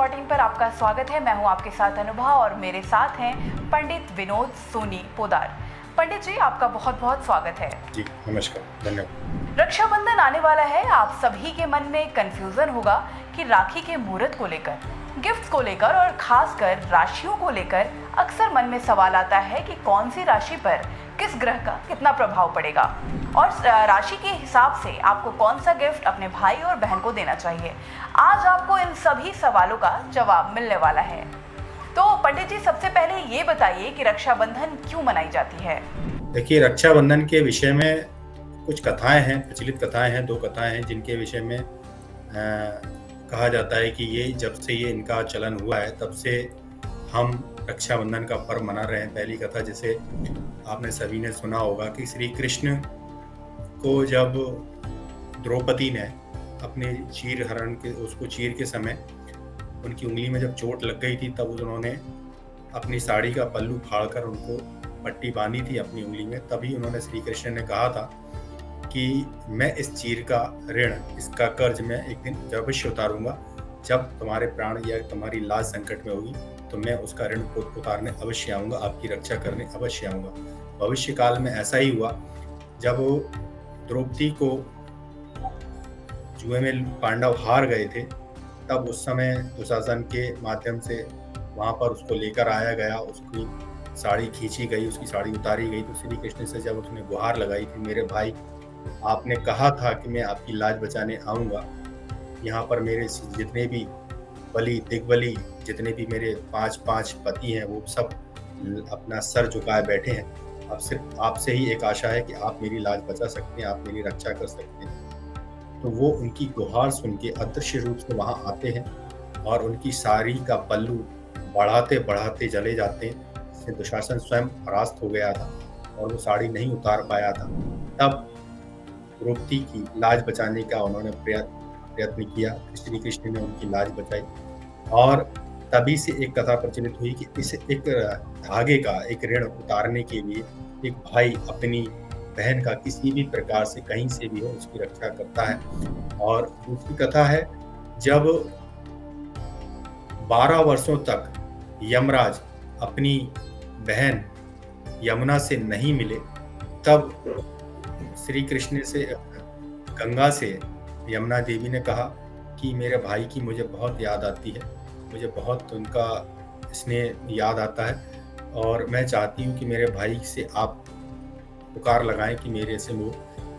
14 पर आपका स्वागत है। मैं हूं आपके साथ अनुभा और मेरे साथ हैं पंडित विनोद सोनी पोदार। पंडित जी, आपका बहुत बहुत स्वागत है। जी नमस्कार, धन्यवाद। रक्षाबंधन आने वाला है। आप सभी के मन में कंफ्यूजन होगा कि राखी के मुहूर्त को लेकर, गिफ्ट्स को लेकर और खासकर राशियों को लेकर अक्सर मन में सवाल आता है कि कौन सी राशि पर किस ग्रह का कितना प्रभाव पड़ेगा और राशि के हिसाब से आपको कौन सा गिफ्ट अपने भाई और बहन को देना चाहिए। आज आपको इन सभी सवालों का जवाब मिलने वाला है। तो पंडित जी, सबसे पहले ये बताइए कि रक्षाबंधन क्यों मनाई जाती है। देखिए, रक्षाबंधन के विषय में कुछ कथाएं हैं, प्रचलित कथाएं हैं, दो कथाएं हैं जिनके विषय में कहा जाता है कि ये जब से ये इनका चलन हुआ है तब से हम रक्षाबंधन का पर्व मना रहे हैं। पहली कथा, जैसे आपने सभी ने सुना होगा कि श्री कृष्ण को जब द्रौपदी ने अपने चीर हरण के उसको चीर के समय उनकी उंगली में जब चोट लग गई थी, तब उन्होंने अपनी साड़ी का पल्लू फाड़कर उनको पट्टी बांधी थी अपनी उंगली में। तभी उन्होंने श्री कृष्ण ने कहा था कि मैं इस चीर का ऋण, इसका कर्ज मैं एक दिन अवश्य उतारूंगा। जब तुम्हारे प्राण या तुम्हारी लाज संकट में होगी तो मैं उसका ऋण उतारने अवश्य आऊंगा, आपकी रक्षा करने अवश्य आऊंगा। भविष्य काल में ऐसा ही हुआ। जब वो द्रौपदी को जुए में पांडव हार गए थे, तब उस समय दुशासन के माध्यम से वहां पर उसको लेकर आया गया, उसकी साड़ी खींची गई, उसकी साड़ी उतारी गई। तो श्री कृष्ण से जब उसने गुहार लगाई थी, मेरे भाई, आपने कहा था कि मैं आपकी लाज बचाने आऊंगा, यहाँ पर मेरे जितने भी बलि दिग्बली, जितने भी मेरे पांच पति हैं, वो सब अपना सर झुकाए बैठे हैं। अब सिर्फ आपसे ही एक आशा है कि आप मेरी लाज बचा सकते हैं, आप मेरी रक्षा कर सकते हैं। तो वो उनकी गुहार सुन के अदृश्य रूप से वहां आते हैं और उनकी साड़ी का पल्लू बढ़ाते बढ़ाते चले जाते हैं, जिससे दुशासन स्वयं परास्त हो गया था और वो साड़ी नहीं उतार पाया था। तब द्रौपदी की लाज बचाने का उन्होंने प्रयत्न किया, श्री कृष्ण ने उनकी लाज बचाई। और तभी से एक कथा प्रचलित हुई कि इस एक धागे का एक ऋण उतारने के लिए एक भाई अपनी बहन का किसी भी प्रकार से कहीं से भी हो उसकी रक्षा करता है। और दूसरी कथा है, जब 12 वर्षों तक यमराज अपनी बहन यमुना से नहीं मिले, तब श्री कृष्ण से गंगा से यमुना देवी ने कहा कि मेरे भाई की मुझे बहुत याद आती है, मुझे बहुत उनका स्नेह याद आता है और मैं चाहती हूँ कि मेरे भाई से आप पुकार लगाएं कि मेरे से वो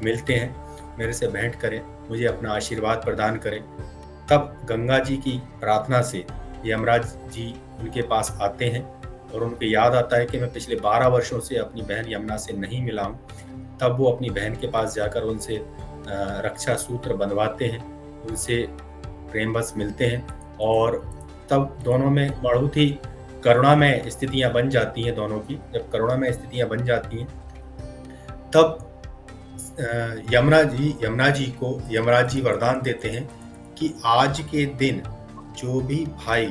मिलते हैं, मेरे से भेंट करें, मुझे अपना आशीर्वाद प्रदान करें। तब गंगा जी की प्रार्थना से यमराज जी उनके पास आते हैं और उनको याद आता है कि मैं पिछले 12 वर्षों से अपनी बहन यमुना से नहीं मिला हूँ। तब वो अपनी बहन के पास जाकर उनसे रक्षा सूत्र बंधवाते हैं, उनसे प्रेमवश मिलते हैं और तब दोनों में बहुत ही करुणामय स्थितियां बन जाती हैं दोनों की। जब करुणामय स्थितियां बन जाती हैं, तब यमुना जी को यमराज जी वरदान देते हैं कि आज के दिन जो भी भाई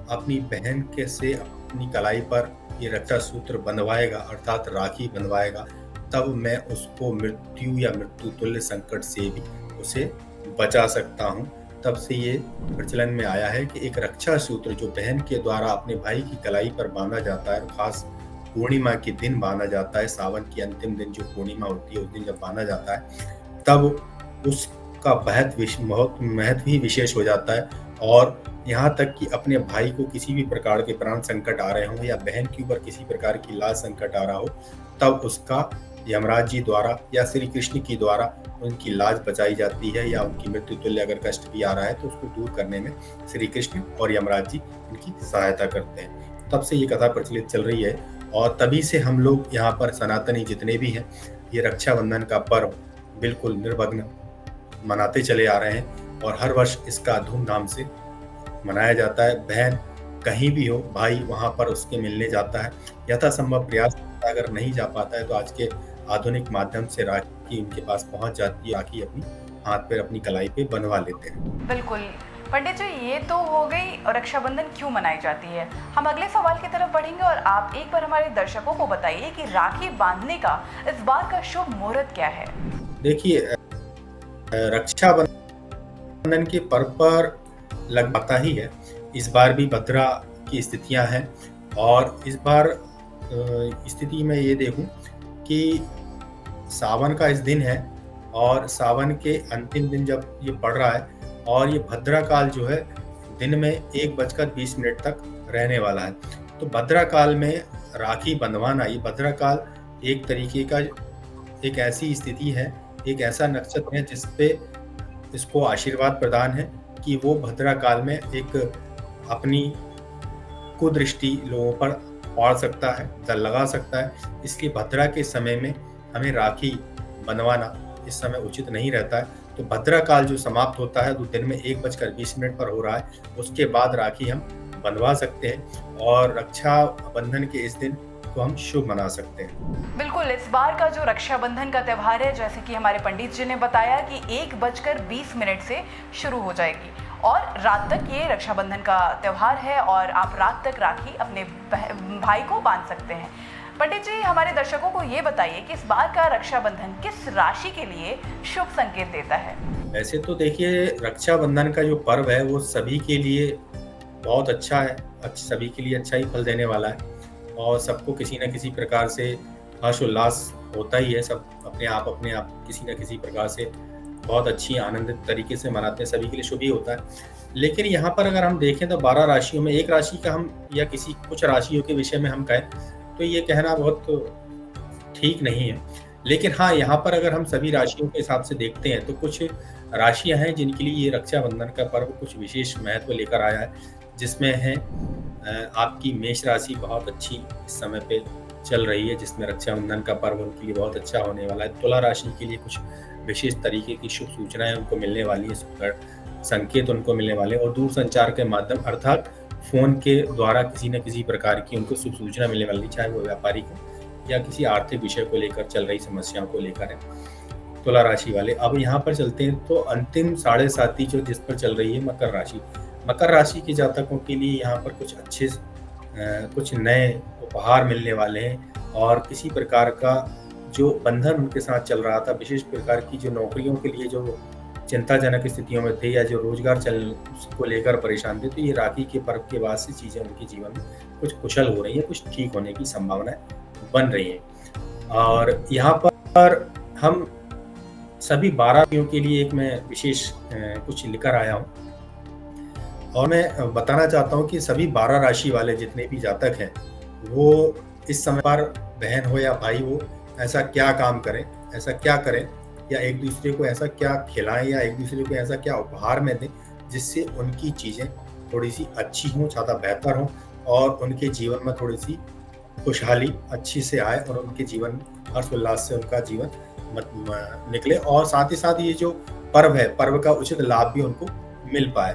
अपनी बहन के से अपनी कलाई पर ये रक्षा सूत्र बंधवाएगा, अर्थात राखी बंधवाएगा, तब मैं उसको मृत्यु या मृत्यु तुल्य संकट से भी उसे बचा सकता हूँ। तब से ये प्रचलन में आया है कि एक रक्षा सूत्र जो बहन के द्वारा अपने भाई की कलाई पर बांधा जाता है, खास पूर्णिमा के दिन बांधा जाता है, सावन की अंतिम दिन जो पूर्णिमा होती है उस दिन जब बांधा जाता है, तब उसका महत्व ही विशेष हो जाता है। और यहाँ तक कि अपने भाई को किसी भी प्रकार के प्राण संकट आ रहे हों या बहन के ऊपर किसी प्रकार की लाज संकट आ रहा हो, तब उसका यमराज जी द्वारा या श्री कृष्ण की द्वारा उनकी लाज बचाई जाती है, या उनकी मृत्यु तुल्य अगर कष्ट भी आ रहा है तो उसको दूर करने में श्री कृष्ण और यमराज जी उनकी सहायता करते हैं। तब से ये कथा प्रचलित चल रही है और तभी से हम लोग यहाँ पर सनातनी जितने भी हैं, ये रक्षाबंधन का पर्व बिल्कुल निर्विघ्न मनाते चले आ रहे हैं और हर वर्ष इसका धूमधाम से मनाया जाता है। बहन कहीं भी हो, भाई वहाँ पर उसके मिलने जाता है, यथासंभव प्रयास, अगर नहीं जा पाता है तो आज के आधुनिक माध्यम से राखी उनके पास पहुंच जाती है, राखी अपनी हाथ पर अपनी कलाई पे बनवा लेते हैं। बिल्कुल पंडित जी, ये तो हो गई रक्षाबंधन क्यों मनाई जाती है। हम अगले सवाल की तरफ बढ़ेंगे और आप एक बार हमारे दर्शकों को बताइए कि राखी बांधने का इस बार का शुभ मुहूर्त क्या है। देखिए, रक्षाबंधन के पर्व पर लग पाता ही है, इस बार भी भद्रा की स्थितियां हैं और इस बार स्थिति में ये देखूं कि सावन का इस दिन है और सावन के अंतिम दिन जब ये पड़ रहा है और ये भद्रा काल जो है दिन में 1:20 तक रहने वाला है। तो भद्रा काल में राखी बंधवाना, ये भद्रा काल एक तरीके का एक ऐसी स्थिति है, एक ऐसा नक्षत्र है जिस पे इसको आशीर्वाद प्रदान है कि वो भद्रा काल में एक अपनी कुदृष्टि लोगों पर पड़ सकता है, दल लगा सकता है। इसलिए भद्रा के समय में हमें राखी बंधवाना इस समय उचित नहीं रहता है। तो भद्रा काल जो समाप्त होता है तो दिन में 1:20 पर हो रहा है, उसके बाद राखी हम बंधवा सकते हैं और रक्षाबंधन के इस दिन को हम शुभ मना सकते हैं। बिल्कुल, इस बार का जो रक्षाबंधन का त्यौहार है, जैसे कि हमारे पंडित जी ने बताया कि 1:20 से शुरू हो जाएगी और रात तक ये रक्षाबंधन का त्यौहार है और आप रात तक राखी अपने भाई को बांध सकते हैं। पंडित जी, हमारे दर्शकों को ये बताइए कि इस बार का रक्षाबंधन किस राशि के लिए शुभ संकेत देता है? वैसे तो देखिए, रक्षाबंधन का जो पर्व है वो सभी के लिए बहुत अच्छा है, सभी के लिए अच्छा ही फल देने वाला है और सबको किसी न किसी प्रकार से हर्ष उल्लास होता ही है। सब अपने आप किसी न किसी प्रकार से बहुत अच्छी आनंदित तरीके से मनाते हैं, सभी के लिए शुभ ही होता है। लेकिन यहाँ पर अगर हम देखें तो 12 राशियों में एक राशि का हम या कुछ राशियों के विषय में हम कहें तो ये कहना बहुत ठीक नहीं है। लेकिन हाँ, यहाँ पर अगर हम सभी राशियों के हिसाब से देखते हैं तो कुछ राशियां हैं जिनके लिए ये रक्षाबंधन का पर्व कुछ विशेष महत्व लेकर आया है, जिसमें है आपकी मेष राशि बहुत अच्छी इस समय पे चल रही है, जिसमें रक्षाबंधन का पर्व उनके लिए बहुत अच्छा होने वाला है। तुला राशि के लिए कुछ विशेष तरीके की शुभ सूचनाएं उनको मिलने वाली है, संकेत उनको मिलने वाले और दूर संचार के माध्यम अर्थात फोन के द्वारा किसी न किसी प्रकार की उनको शुभ सूचना मिलने वाली, चाहे वो व्यापारिक हो या किसी आर्थिक विषय को लेकर चल रही समस्याओं को लेकर है। तुला राशि वाले अब यहाँ पर चलते हैं तो अंतिम 7.5 जो जिस पर चल रही है मकर राशि। मकर राशि के जातकों के लिए यहाँ पर कुछ अच्छे कुछ नए उपहार मिलने वाले हैं और किसी प्रकार का जो बंधन उनके साथ चल रहा था, विशेष प्रकार की जो नौकरियों के लिए जो चिंताजनक स्थितियों में थे या जो रोजगार को लेकर परेशान थे, तो ये राखी के पर्व के बाद से चीजें उनके जीवन में कुछ कुशल हो रही है, कुछ ठीक होने की संभावनाएं बन रही है। और यहाँ पर हम सभी 12 राशियों के लिए एक मैं विशेष कुछ लेकर आया हूँ और मैं बताना चाहता हूँ कि सभी 12 राशि वाले जितने भी जातक हैं वो इस समय पर बहन हो या भाई हो ऐसा क्या काम करें, ऐसा क्या करें या एक दूसरे को ऐसा क्या खिलाएं या एक दूसरे को ऐसा क्या उपहार में दें जिससे उनकी चीज़ें थोड़ी सी अच्छी हों, ज़्यादा बेहतर हों और उनके जीवन में थोड़ी सी खुशहाली अच्छी से आए और उनके जीवन हर्ष उल्लास से उनका जीवन निकले और साथ ही साथ ये जो पर्व है, पर्व का उचित लाभ भी उनको मिल पाए।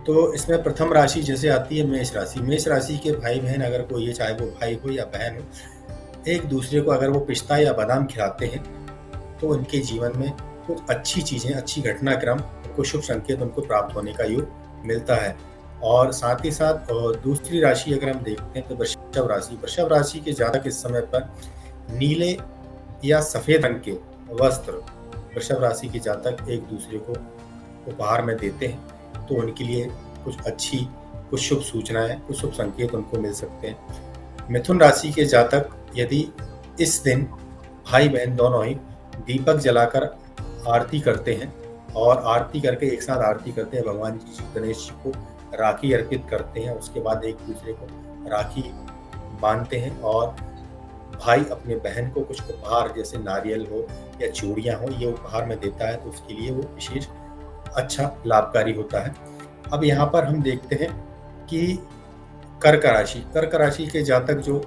तो इसमें प्रथम राशि जैसे आती है मेष राशि। मेष राशि के भाई बहन अगर कोई ये, चाहे वो भाई हो या बहन हो, एक दूसरे को अगर वो पिस्ता या बादाम खिलाते हैं तो उनके जीवन में कुछ अच्छी चीज़ें, अच्छी घटनाक्रम, उनको शुभ संकेत उनको प्राप्त होने का योग मिलता है। और साथ ही साथ दूसरी राशि अगर हम देखते हैं तो वृषभ राशि। वृषभ राशि के जातक इस समय पर नीले या सफ़ेद रंग के वस्त्र वृषभ राशि के जातक एक दूसरे को उपहार में देते हैं तो उनके लिए कुछ शुभ सूचनाएं, कुछ शुभ संकेत उनको मिल सकते हैं। मिथुन राशि के जातक यदि इस दिन भाई बहन दोनों ही दीपक जलाकर आरती करते हैं और आरती करके एक साथ आरती करते हैं, भगवान जी गणेश जी को राखी अर्पित करते हैं, उसके बाद एक दूसरे को राखी बांधते हैं और भाई अपने बहन को कुछ उपहार जैसे नारियल हो या चूड़ियाँ हो ये उपहार में देता है तो उसके लिए वो विशेष अच्छा लाभकारी होता है। अब यहाँ पर हम देखते हैं कि कर्क राशि के जातक जो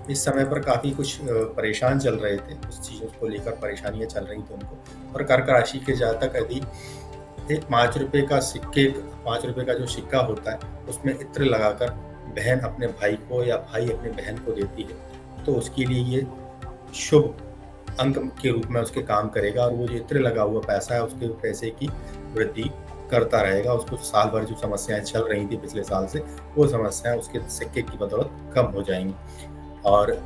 इस समय पर काफ़ी कुछ परेशान चल रहे थे, उस चीज़ों को लेकर परेशानियां चल रही थी उनको, और कर्क राशि के जातक यदि एक 5 रुपये का जो सिक्का होता है उसमें इत्र लगाकर बहन अपने भाई को या भाई अपने बहन को देती है तो उसके लिए ये शुभ अंक के रूप में उसके काम करेगा और वो जो इत्र लगा हुआ पैसा है उसके पैसे की वृद्धि करता रहेगा। उसको साल भर जो समस्याएं चल रही थी पिछले साल से, वो समस्याएं उसके सिक्के की बदौलत कम हो जाएंगी। और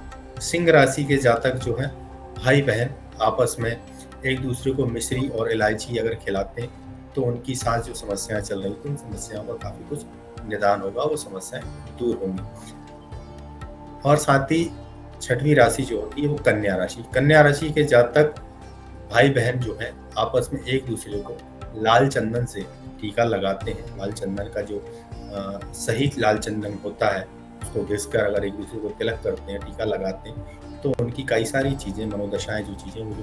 सिंह राशि के जातक जो हैं भाई बहन आपस में एक दूसरे को मिश्री और इलायची अगर खिलाते हैं तो उनकी साथ जो समस्याएं चल रही थी उन समस्याओं का काफ़ी कुछ निदान होगा, वो समस्याएं दूर होंगी। और साथ ही छठवीं राशि जो होती है वो कन्या राशि। कन्या राशि के जातक भाई बहन जो है आपस में एक दूसरे को लाल चंदन से टीका लगाते हैं। लाल चंदन का जो सही लाल चंदन होता है उसको घिसकर अगर एक दूसरे को तिलक करते हैं, टीका लगाते हैं, तो उनकी कई सारी चीज़ें, मनोदशाएं, जो चीज़ें वो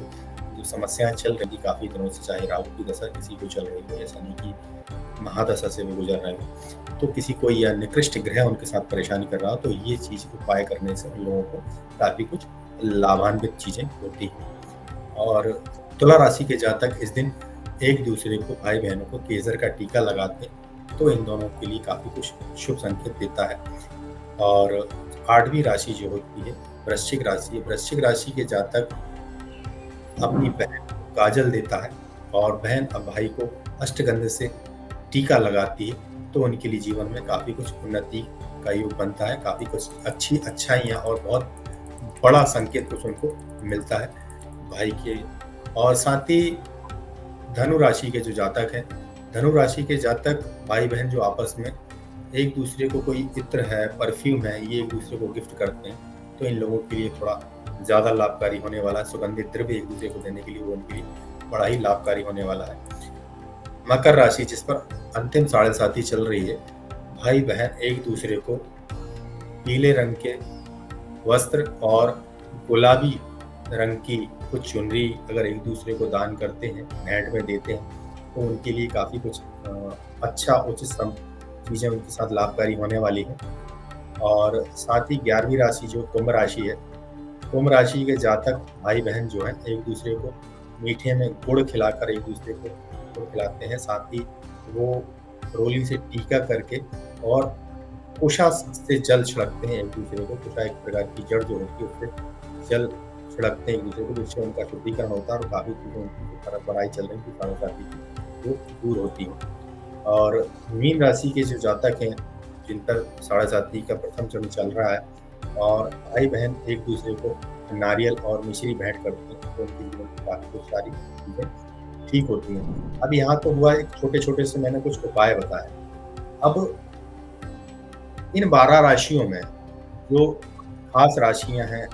जो समस्याएं चल रही काफ़ी दिनों से, चाहे राहु की दशा किसी को चल रही हो या शनि की महादशा से वो गुजर रहे हो, तो किसी को या निकृष्ट ग्रह उनके साथ परेशानी कर रहा हो, तो ये चीज़ उपाय करने से उन लोगों को काफ़ी कुछ लाभान्वित चीज़ें होती हैं। और तुला राशि के जातक इस दिन एक दूसरे को, भाई बहनों को केसर का टीका लगाते हैं, तो इन दोनों के लिए काफ़ी कुछ शुभ संकेत देता है। और 8वीं राशि जो होती है वृश्चिक राशि है। वृश्चिक राशि के जातक अपनी बहन को काजल देता है और बहन अब भाई को अष्टगंध से टीका लगाती है, तो उनके लिए जीवन में काफ़ी कुछ उन्नति का योग बनता है, काफ़ी कुछ अच्छी अच्छाइयाँ और बहुत बड़ा संकेत कुछ उनको मिलता है भाई के। और साथ ही धनु राशि के जो जातक हैं, धनु राशि के जातक भाई बहन जो आपस में एक दूसरे को कोई इत्र है, परफ्यूम है, ये एक दूसरे को गिफ्ट करते हैं, तो इन लोगों के लिए थोड़ा ज़्यादा लाभकारी होने वाला है। सुगंधित द्रव्य एक दूसरे को देने के लिए वो उनके लिए बड़ा ही लाभकारी होने वाला है। मकर राशि जिस पर अंतिम साढ़े साथी चल रही है, भाई बहन एक दूसरे को पीले रंग के वस्त्र और गुलाबी रंग की कुछ चुनरी अगर एक दूसरे को दान करते हैं, भेंट में देते हैं, तो उनके लिए काफ़ी कुछ अच्छा उचित चीज़ें उनके साथ लाभकारी होने वाली हैं। और साथ ही 11वीं राशि जो कुंभ राशि है, कुंभ राशि के जातक भाई बहन जो हैं एक दूसरे को मीठे में गुड़ खिलाकर एक दूसरे को गुड़ खिलाते हैं। साथ ही वो रोली से टीका करके और कुशा से जल छिड़कते हैं एक दूसरे को। कुशा एक प्रकार की जड़ जो होती है उससे जल छिड़कते हैं एक दूसरे को, जिससे उनका शुद्धिकरण होता है और काफ़ी चीज़ें उनकी परंपराएं चल रही थी साढ़े साथी की वो दूर होती हैं। और मीन राशि के जो जातक हैं जिन पर साढ़े साथी का प्रथम चरण चल रहा है और भाई बहन एक दूसरे को नारियल और मिश्री भेंट करते हैं, तो उनके जीवन में काफ़ी कुछ सारी चीज़ें ठीक होती हैं। अब यहाँ तो हुआ एक छोटे छोटे से मैंने कुछ उपाय बताए। अब इन 12 राशियों में जो खास राशियाँ हैं,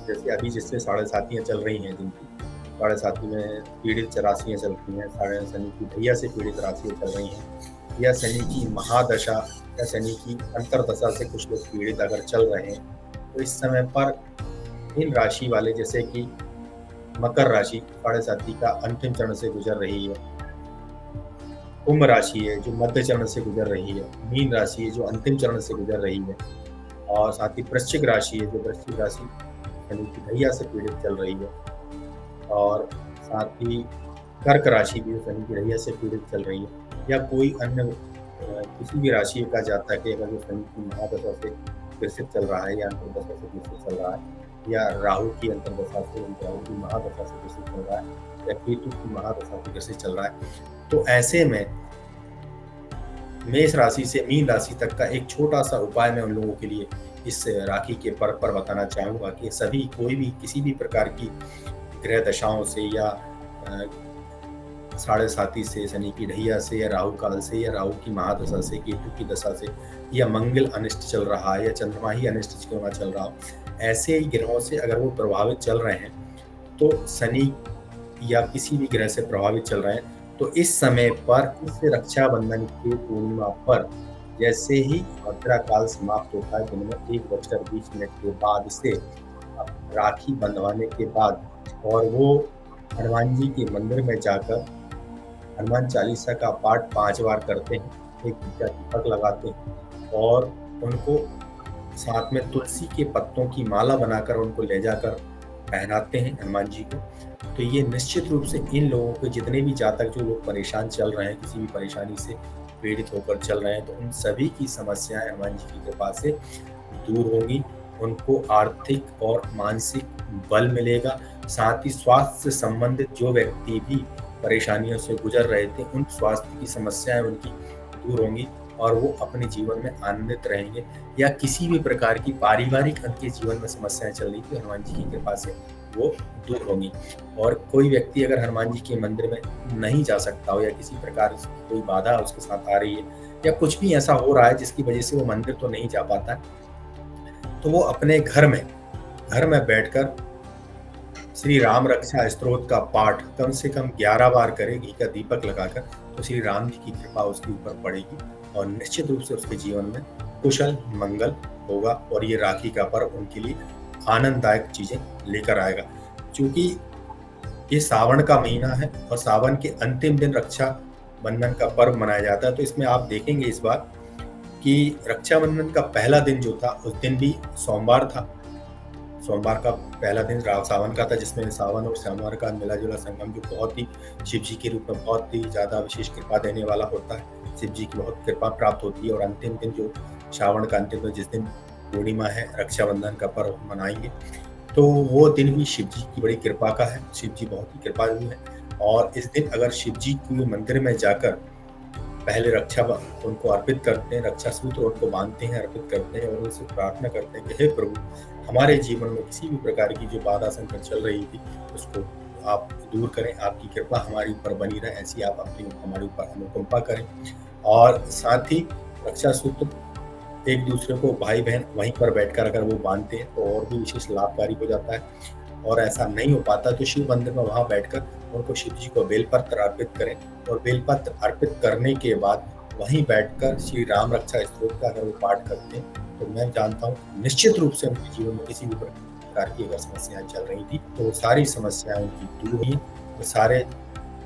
जैसे अभी जिससे साढ़े साथियाँ चल रही हैं, जिनकी साढ़े साथी में पीड़ित राशियाँ चलती हैं, साढ़े शनि की ढैया से पीड़ित राशियाँ चल रही हैं, या शनि की महादशा या शनि की अंतरदशा से कुछ लोग पीड़ित अगर चल रहे हैं, तो इस समय पर इन राशि वाले, जैसे कि मकर राशि साढ़े साथी का अंतिम चरण से गुजर रही है, कुंभ राशि है जो मध्य चरण से गुजर रही है, मीन राशि है जो अंतिम चरण से गुजर रही है, और साथ ही वृश्चिक राशि है जो वृश्चिक राशि शनि की ढैया से पीड़ित चल रही है, और साथ ही कर्क राशि भी शनि की ढैया से पीड़ित चल रही है, या कोई अन्य किसी भी राशि का जातक है अगर जो शनि की महादशा से ग्रसित चल रहा है या अंतर्दशा से ग्रसित चल रहा है, या राहु की अंतर्दशा से, राहु की महादशा से ग्रसित चल रहा है, या केतु की महादशा से ग्रसित चल रहा है, तो ऐसे में मेष राशि से मीन राशि तक का एक छोटा सा उपाय मैं उन लोगों के लिए इस राखी के पर्व पर बताना चाहूँगा कि सभी कोई भी किसी भी प्रकार की ग्रह दशाओं से या साढ़े साथी से, शनि की ढैया से, या राहु काल से, या राहु की महादशा से, केतु की दशा से, या मंगल अनिष्ट चल रहा है, या चंद्रमा ही अनिष्ट क्यों ना चल रहा हो, ऐसे ही ग्रहों से अगर वो प्रभावित चल रहे हैं, तो शनि या किसी भी ग्रह से प्रभावित चल रहे हैं, तो इस समय पर इस रक्षाबंधन की पूर्णिमा पर जैसे ही भद्रा काल समाप्त होता है, दिन में 1:20 के बाद से राखी बंधवाने के बाद, और वो हनुमान जी के मंदिर में जाकर हनुमान चालीसा का पाठ 5 बार करते हैं, एक गीता दीपक लगाते हैं और उनको साथ में तुलसी के पत्तों की माला बनाकर उनको ले जाकर पहनाते हैं हनुमान जी को। तो ये निश्चित रूप से इन लोगों के जितने भी जातक जो लोग परेशान चल रहे हैं, किसी भी परेशानी से पीड़ित होकर चल रहे हैं, तो उन सभी की समस्याएं हनुमान जी की कृपा से दूर होंगी। उनको आर्थिक और मानसिक बल मिलेगा। साथ ही स्वास्थ्य से संबंधित जो व्यक्ति भी परेशानियों से गुजर रहे थे, उन स्वास्थ्य की समस्याएं उनकी दूर होंगी और वो अपने जीवन में आनंदित रहेंगे। या किसी भी प्रकार की पारिवारिक उनके जीवन में समस्याएं चल रही थी, हनुमान जी की कृपा से वो दूर होंगी। और कोई व्यक्ति अगर हनुमान जी के मंदिर में नहीं जा सकता हो, या किसी प्रकार की कोई बाधा उसके साथ आ रही है, या कुछ भी ऐसा हो रहा है जिसकी वजह से वो मंदिर तो नहीं जा पाता है, तो वो अपने घर में बैठकर श्री राम रक्षा स्तोत्र का पाठ कम से कम 11 बार करे, घी का दीपक लगाकर, तो श्री राम जी की कृपा उसके ऊपर पड़ेगी और निश्चित रूप से उसके जीवन में कुशल मंगल होगा और ये राखी का पर्व उनके लिए आनंददायक चीजें लेकर आएगा। क्योंकि ये सावन का महीना है और सावन के अंतिम दिन रक्षा बंधन का पर्व मनाया जाता है, तो इसमें आप देखेंगे इस बार कि रक्षाबंधन का पहला दिन जो था उस दिन भी सोमवार था। सोमवार का पहला दिन सावन का था, जिसमें सावन और सोमवार का मिला जुला संगम जो बहुत ही शिव जी के रूप में बहुत ही ज्यादा विशेष कृपा देने वाला होता है। शिव जी की बहुत कृपा प्राप्त होती है और अंतिम दिन जो श्रावण का अंतिम दिन जिस दिन पूर्णिमा है, रक्षाबंधन का पर्व मनाएंगे, तो वो दिन भी शिव जी की बड़ी कृपा का है। शिव जी बहुत ही कृपालु है और इस दिन अगर शिव जी के मंदिर में जाकर पहले रक्षा उनको अर्पित करते हैं, रक्षा सूत्र उनको बांधते हैं, अर्पित करते हैं और उनसे प्रार्थना करते हैं कि हे प्रभु, हमारे जीवन में किसी भी प्रकार की जो बाधा संकट चल रही थी उसको आप दूर करें, आपकी कृपा हमारे ऊपर बनी रहे, ऐसी आप अपनी हमारे ऊपर अनुकंपा करें। और साथ ही रक्षा सूत्र एक दूसरे को भाई बहन वहीं पर बैठकर अगर वो बांधते हैं तो और भी विशेष लाभकारी हो जाता है। और ऐसा नहीं हो पाता तो शिव मंदिर में वहां बैठकर उनको शिव जी को बेलपत्र अर्पित करें और बेलपत्र अर्पित करने के बाद वहीं बैठकर श्री राम रक्षा स्तोत्र का अगर वो पाठ करते हैं तो मैं जानता हूँ निश्चित रूप से उनके जीवन में किसी भी प्रकार की अगर समस्याएं चल रही थी तो वो सारी समस्याएं उनकी दूर हुई। तो सारे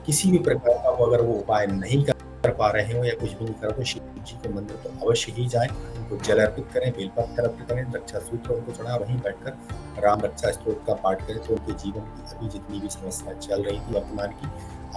किसी भी प्रकार का वो अगर वो उपाय नहीं कर पा रहे हो या कुछ भी नहीं कर रहे, शिव जी के मंदिर तो अवश्य ही जाएं, उनको जल अर्पित करें, बेलपत्र अर्पित करें, रक्षा सूत्र उनको चढ़ा, वहीं बैठकर राम रक्षा स्तोत्र का पाठ करें तो उनके जीवन की अभी जितनी भी समस्याएं चल रही थी वर्तमान की,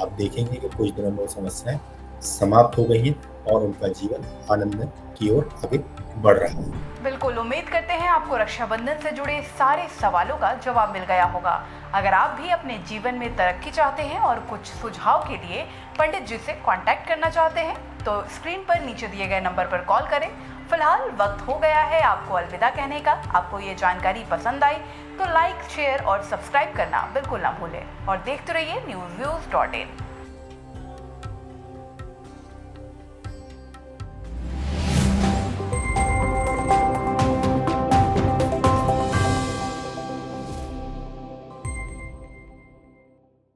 आप देखेंगे कि कुछ दिनों में वो समस्याएं समाप्त हो गई हैं और उनका जीवन आनंद की ओर आगे बढ़ रहा है। बिल्कुल, उम्मीद करते हैं आपको रक्षाबंधन से जुड़े सारे सवालों का जवाब मिल गया होगा। अगर आप भी अपने जीवन में तरक्की चाहते हैं और कुछ सुझाव के लिए पंडित जी से कांटेक्ट करना चाहते हैं तो स्क्रीन पर नीचे दिए गए नंबर पर कॉल करें। फिलहाल वक्त हो गया है आपको अलविदा कहने का। आपको ये जानकारी पसंद आई तो लाइक, शेयर और सब्सक्राइब करना बिल्कुल ना भूलें और देखते रहिए newsviews.in।